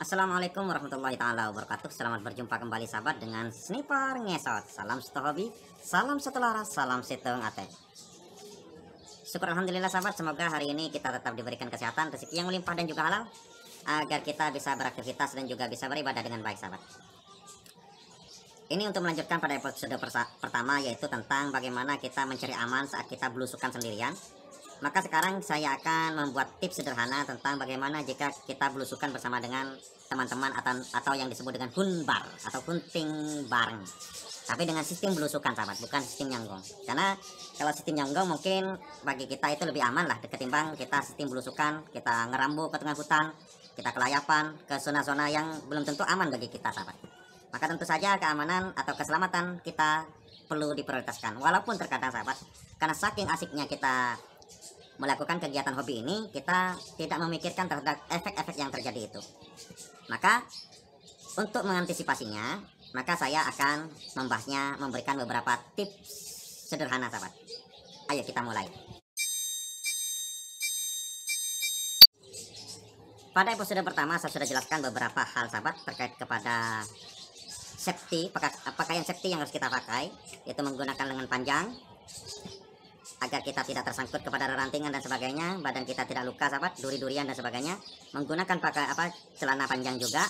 Assalamualaikum warahmatullahi taala wabarakatuh. Selamat berjumpa kembali sahabat dengan Sniper Ngesot. Salam satu hobi, salam satu laras, salam situng ate. Syukur alhamdulillah sahabat, semoga hari ini kita tetap diberikan kesehatan, rezeki yang melimpah dan juga halal, agar kita bisa beraktivitas dan juga bisa beribadah dengan baik sahabat. Ini untuk melanjutkan pada episode pertama, yaitu tentang bagaimana kita mencari aman saat kita belusukan sendirian. Maka sekarang saya akan membuat tips sederhana tentang bagaimana jika kita belusukan bersama dengan teman-teman atau yang disebut dengan hunbar atau hunting bareng. Tapi dengan sistem belusukan sahabat, bukan sistem nyanggong. Karena kalau sistem nyanggong mungkin bagi kita itu lebih aman lah ketimbang kita sistem belusukan, kita ngerambu ke tengah hutan, kita kelayapan ke zona-zona yang belum tentu aman bagi kita sahabat. Maka tentu saja keamanan atau keselamatan kita perlu diprioritaskan. Walaupun terkadang sahabat, karena saking asiknya kita melakukan kegiatan hobi ini, kita tidak memikirkan terhadap efek-efek yang terjadi itu. Maka untuk mengantisipasinya, maka saya akan memberikan beberapa tips sederhana sahabat. Ayo kita mulai. Pada episode pertama saya sudah jelaskan beberapa hal sahabat terkait kepada safety, pakaian safety yang harus kita pakai, yaitu menggunakan lengan panjang agar kita tidak tersangkut kepada rantingan dan sebagainya, badan kita tidak luka sahabat, duri-durian dan sebagainya. Menggunakan celana panjang juga.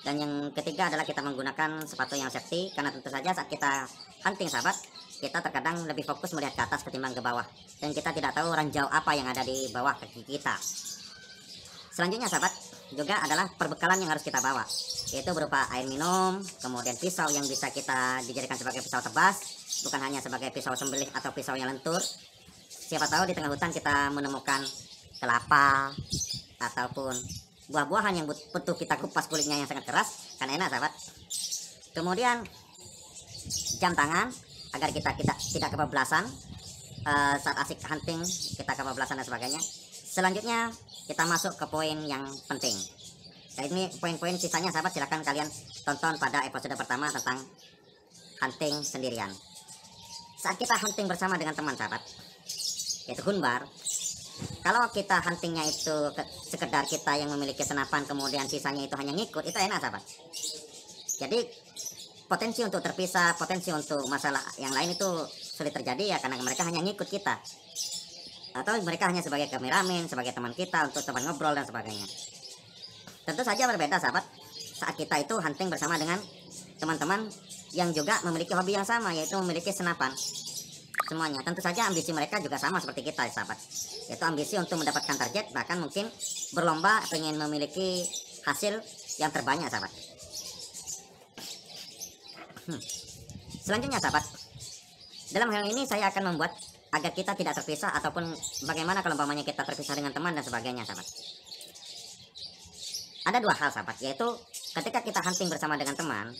Dan yang ketiga adalah kita menggunakan sepatu yang safety, karena tentu saja saat kita hunting sahabat, kita terkadang lebih fokus melihat ke atas ketimbang ke bawah, dan kita tidak tahu ranjau apa yang ada di bawah kaki kita. Selanjutnya sahabat, juga adalah perbekalan yang harus kita bawa, yaitu berupa air minum, kemudian pisau yang bisa kita dijadikan sebagai pisau tebas, bukan hanya sebagai pisau sembelih atau pisau yang lentur. Siapa tahu di tengah hutan kita menemukan kelapa ataupun buah-buahan yang butuh kita kupas kulitnya yang sangat keras, kan enak sahabat. Kemudian jam tangan agar kita tidak kebablasan saat asik hunting, kita kebablasan dan sebagainya. Selanjutnya kita masuk ke poin yang penting. Nah, ini poin-poin sisanya sahabat silahkan kalian tonton pada episode pertama tentang hunting sendirian. Saat kita hunting bersama dengan teman sahabat, yaitu hunbar, kalau kita huntingnya itu sekedar kita yang memiliki senapan kemudian sisanya itu hanya ngikut, itu enak sahabat. Jadi potensi untuk terpisah, potensi untuk masalah yang lain itu sulit terjadi ya, karena mereka hanya ngikut kita, atau mereka hanya sebagai kameramen, sebagai teman kita untuk teman ngobrol dan sebagainya. Tentu saja berbeda sahabat saat kita itu hunting bersama dengan teman-teman yang juga memiliki hobi yang sama, yaitu memiliki senapan. Semuanya tentu saja ambisi mereka juga sama seperti kita sahabat, yaitu ambisi untuk mendapatkan target, bahkan mungkin berlomba pengen memiliki hasil yang terbanyak sahabat. Selanjutnya sahabat, dalam hal ini saya akan membuat agar kita tidak terpisah, ataupun bagaimana kalau umpamanya kita terpisah dengan teman dan sebagainya sahabat. Ada dua hal sahabat, yaitu ketika kita hunting bersama dengan teman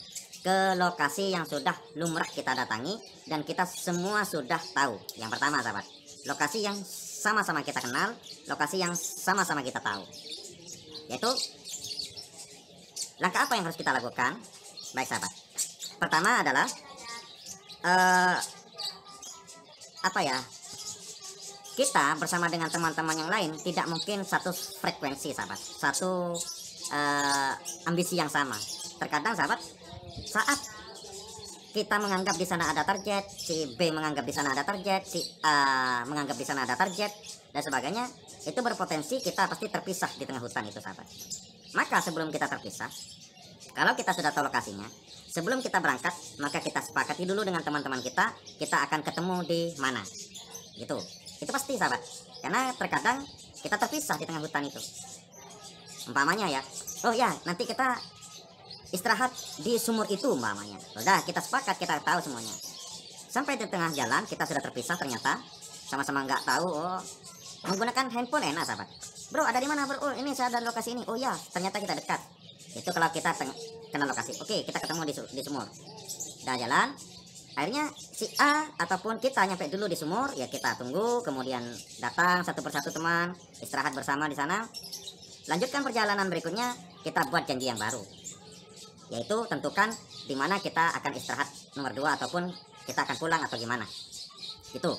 ke lokasi yang sudah lumrah kita datangi dan kita semua sudah tahu. Yang pertama sahabat, lokasi yang sama-sama kita kenal, lokasi yang sama-sama kita tahu. Yaitu langkah apa yang harus kita lakukan? Baik sahabat, pertama adalah kita bersama dengan teman-teman yang lain tidak mungkin satu frekuensi sahabat, satu ambisi yang sama. Terkadang sahabat, saat kita menganggap di sana ada target, si B menganggap di sana ada target, si A menganggap di sana ada target dan sebagainya, itu berpotensi kita pasti terpisah di tengah hutan itu sahabat. Maka sebelum kita terpisah, kalau kita sudah tahu lokasinya, sebelum kita berangkat, maka kita sepakati dulu dengan teman-teman kita akan ketemu di mana. Gitu. Itu pasti sahabat. Karena terkadang kita terpisah di tengah hutan itu. Umpamanya ya, oh ya nanti kita istirahat di sumur itu umpamanya. Udah kita sepakat, kita tahu semuanya. Sampai di tengah jalan kita sudah terpisah, ternyata sama-sama nggak tahu. Oh, menggunakan handphone enak sahabat. Bro ada di mana bro? Oh ini saya ada di lokasi ini. Oh ya ternyata kita dekat. Itu kalau kita kenal lokasi. Oke kita ketemu di sumur. Udah jalan. Akhirnya si A ataupun kita nyampe dulu di sumur, ya kita tunggu, kemudian datang satu persatu teman, istirahat bersama di sana. Lanjutkan perjalanan berikutnya, kita buat janji yang baru, yaitu tentukan di mana kita akan istirahat nomor 2 ataupun kita akan pulang atau gimana. Itu.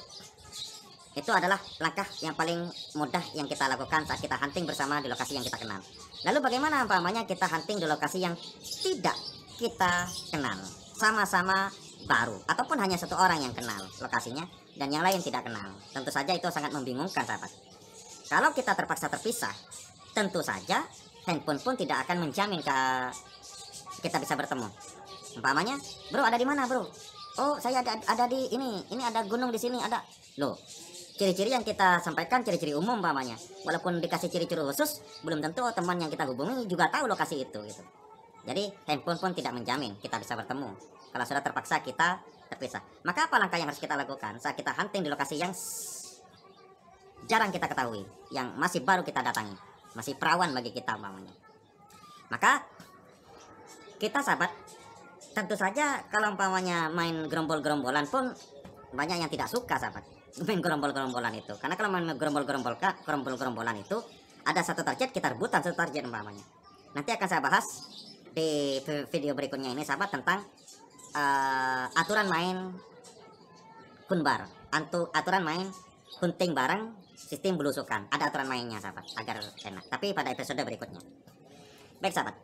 Itu adalah langkah yang paling mudah yang kita lakukan saat kita hunting bersama di lokasi yang kita kenal. Lalu bagaimana umpamanya kita hunting di lokasi yang tidak kita kenal, sama-sama baru, ataupun hanya satu orang yang kenal lokasinya dan yang lain tidak kenal? Tentu saja itu sangat membingungkan, sahabat. Kalau kita terpaksa terpisah, tentu saja handphone pun tidak akan menjamin kita bisa bertemu. Umpamanya, bro ada di mana bro? Oh saya ada di ini ada gunung di sini ada. Loh, ciri-ciri yang kita sampaikan ciri-ciri umum umpamanya. Walaupun dikasih ciri-ciri khusus, belum tentu teman yang kita hubungi juga tahu lokasi itu gitu. Jadi handphone pun tidak menjamin kita bisa bertemu kalau sudah terpaksa kita terpisah. Maka apa langkah yang harus kita lakukan saat kita hunting di lokasi yang jarang kita ketahui, yang masih baru kita datangi, masih perawan bagi kita umpamanya? Maka kita, sahabat, tentu saja kalau umpamanya main gerombol-gerombolan pun banyak yang tidak suka, sahabat, main gerombol-gerombolan itu. Karena kalau main gerombol-gerombolan itu ada satu target, kita rebutan satu target umpamanya. Nanti akan saya bahas di video berikutnya ini, sahabat, tentang aturan main hunbar, aturan main hunting bareng sistem belusukan. Ada aturan mainnya, sahabat, agar enak, tapi pada episode berikutnya. Baik, sahabat,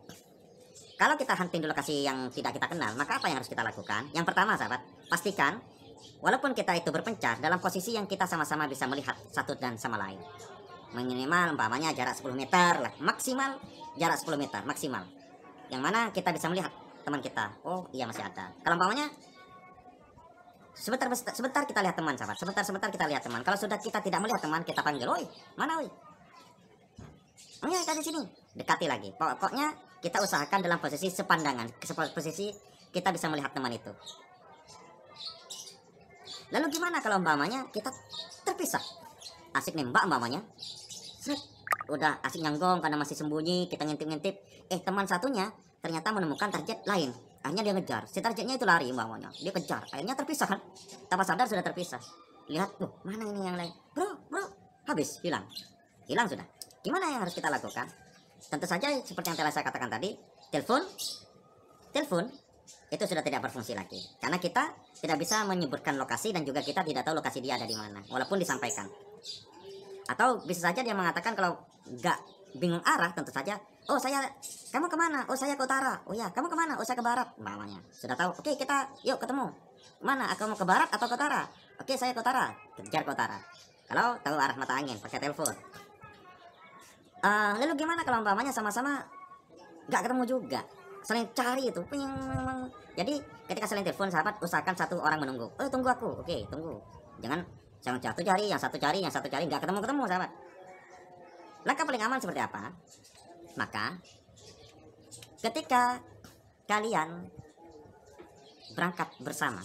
kalau kita hunting di lokasi yang tidak kita kenal, maka apa yang harus kita lakukan? Yang pertama, sahabat, pastikan walaupun kita itu berpencar dalam posisi yang kita sama-sama bisa melihat satu dan sama lain. Minimal umpamanya jarak 10 meter lah, maksimal jarak 10 meter maksimal. Yang mana kita bisa melihat teman kita. Oh iya masih ada. Kalau umpamanya sebentar kita lihat teman, sahabat, sebentar kita lihat teman. Kalau sudah kita tidak melihat teman, kita panggil, "Oi, mana oi? Oh ya, di sini." Dekati lagi. Pokoknya kita usahakan dalam posisi sepandangan, posisi kita bisa melihat teman itu. Lalu gimana kalau umpamanya kita terpisah? Asik nembak umpamanya. Udah asik nyanggong karena masih sembunyi, kita ngintip-ngintip. Teman satunya ternyata menemukan target lain. Akhirnya dia ngejar. Si targetnya itu lari umpamanya. Dia kejar. Akhirnya terpisah kan? Tanpa sadar sudah terpisah. Lihat, tuh, mana ini yang lain? Bro, habis, hilang. Hilang sudah. Gimana yang harus kita lakukan? Tentu saja seperti yang telah saya katakan tadi, telepon itu sudah tidak berfungsi lagi, karena kita tidak bisa menyebutkan lokasi dan juga kita tidak tahu lokasi dia ada di mana walaupun disampaikan. Atau bisa saja dia mengatakan kalau nggak bingung arah, tentu saja, "Oh kamu kemana? Oh saya ke utara." "Oh ya, kamu kemana?" "Oh saya ke barat." Namanya sudah tahu. "Oke, kita yuk ketemu. Mana? Aku mau ke barat atau ke utara?" "Oke, saya ke utara." Kejar ke utara. Kalau tahu arah mata angin pakai telepon. Lalu gimana kalau umpamanya sama-sama nggak ketemu juga, saling cari itu. Jadi ketika saling telepon, sahabat, usahakan satu orang menunggu. "Oh tunggu aku." "Oke, tunggu." Jangan satu cari, yang satu cari, nggak ketemu, sahabat. Langkah paling aman seperti apa? Maka ketika kalian berangkat bersama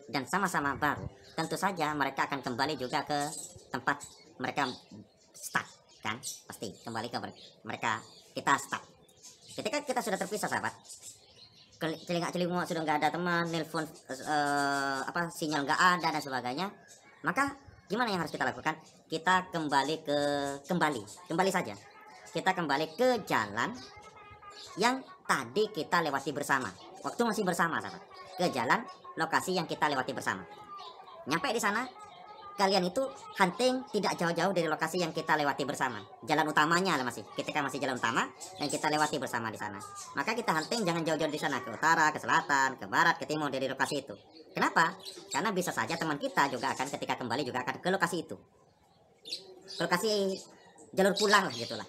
dan sama-sama baru, tentu saja mereka akan kembali juga ke tempat mereka start, kan? Pasti kembali ke mereka kita start. Ketika kita sudah terpisah, sahabat, celingak-celinguk sudah nggak ada teman, nelpon sinyal nggak ada dan sebagainya, maka gimana yang harus kita lakukan? Kita kembali saja. Kita kembali ke jalan yang tadi kita lewati bersama. Waktu masih bersama, sahabat. Ke jalan lokasi yang kita lewati bersama. Nyampe di sana, kalian itu hunting tidak jauh-jauh dari lokasi yang kita lewati bersama. Jalan utamanya lah masih. Ketika masih jalan utama dan kita lewati bersama di sana. Maka kita hunting jangan jauh-jauh di sana, ke utara, ke selatan, ke barat, ke timur dari lokasi itu. Kenapa? Karena bisa saja teman kita juga akan ketika kembali juga akan ke lokasi itu. Ke lokasi jalur pulang lah gitulah.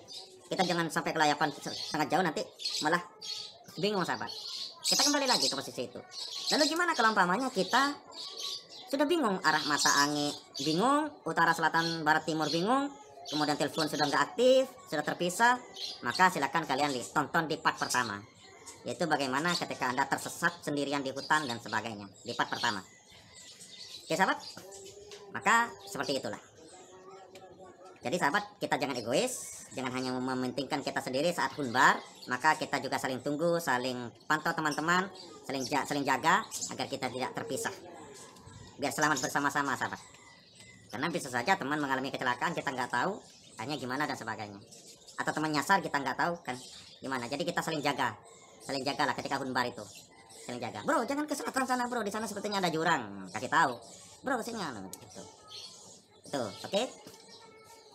Kita jangan sampai kelayapan sangat jauh, nanti malah bingung, sahabat. Kita kembali lagi ke posisi itu. Lalu gimana kalau umpamanya kita sudah bingung arah mata angin, bingung utara, selatan, barat, timur, bingung, kemudian telepon sudah nggak aktif, sudah terpisah, maka silakan kalian tonton di part pertama, yaitu bagaimana ketika Anda tersesat sendirian di hutan dan sebagainya, di part pertama. Oke, sahabat, maka seperti itulah. Jadi sahabat, kita jangan egois, jangan hanya mementingkan kita sendiri saat hunbar, maka kita juga saling tunggu, saling pantau teman-teman, saling jaga agar kita tidak terpisah. Biar selamat bersama-sama, sahabat. Karena bisa saja teman mengalami kecelakaan, kita nggak tahu hanya gimana dan sebagainya. Atau teman nyasar, kita nggak tahu kan gimana. Jadi kita saling jagalah ketika hunbar itu. Saling jaga. "Bro, jangan ke selatan sana, bro. Di sana sepertinya ada jurang." Kasih tahu. "Bro, kesini." Gitu. Tuh, oke.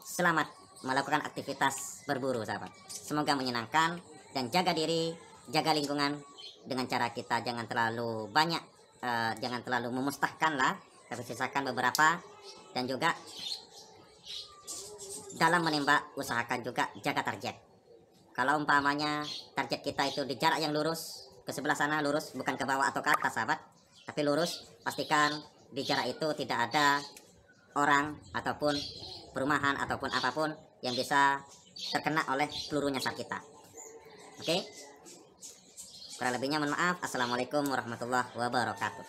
Selamat melakukan aktivitas berburu, sahabat. Semoga menyenangkan, dan jaga diri, jaga lingkungan dengan cara kita jangan terlalu banyak, jangan terlalu memustahkan lah, tapi sisakan beberapa. Dan juga dalam menembak usahakan juga jaga target. Kalau umpamanya target kita itu di jarak yang lurus, ke sebelah sana lurus, bukan ke bawah atau ke atas, sahabat, tapi lurus, pastikan di jarak itu tidak ada orang ataupun perumahan ataupun apapun yang bisa terkena oleh peluru nyasar kita. Oke, kurang lebihnya mohon maaf. Assalamualaikum warahmatullahi wabarakatuh.